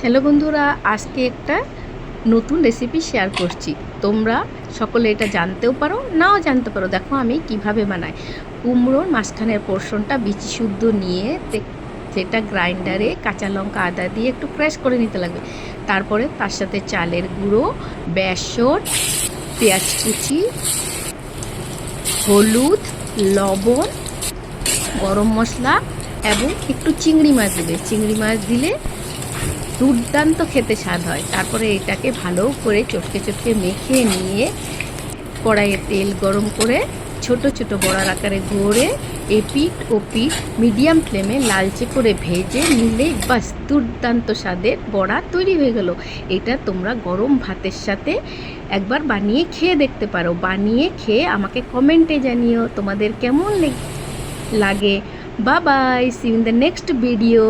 Hello বন্ধুরা, আজকে একটা নতুন রেসিপি শেয়ার করছি। তোমরা সকলে এটা জানতেও পারো, নাও জানতে পারো। দেখো আমি কিভাবে বানাই। কুমড়োর মাঝখানের পোর্শনটা বিচি শুদ্ধ নিয়ে সেটা গ্রাইন্ডারে কাঁচা লঙ্কা আদা দিয়ে একটু ক্র্যাশ করে নিতে লাগবে। তারপরে তার সাথে চালের গুঁড়ো, বেসন, পেঁয়াজ কুচি, হলুদ, লবণ, গরম মশলা এবং একটু চিংড়ি মাছ দেবে। চিংড়ি মাছ দিলে দুর্দান্ত খেতে স্বাদ হয়। তারপরে এটাকে ভালো করে চটকে চটকে মেখে নিয়ে কড়াইয়ে তেল গরম করে ছোট ছোট বড়ার আকারে গড়ে এপিঠ ও পিঠ মিডিয়াম ফ্লেমে লালচে করে ভেজে নিলে বাস দুর্দান্ত স্বাদের বড়া তৈরি হয়ে গেল। এটা তোমরা গরম ভাতের সাথে একবার বানিয়ে খেয়ে দেখতে পারো। বানিয়ে খেয়ে আমাকে কমেন্টে জানিও তোমাদের কেমন লাগে। Bye bye, see you in the next video.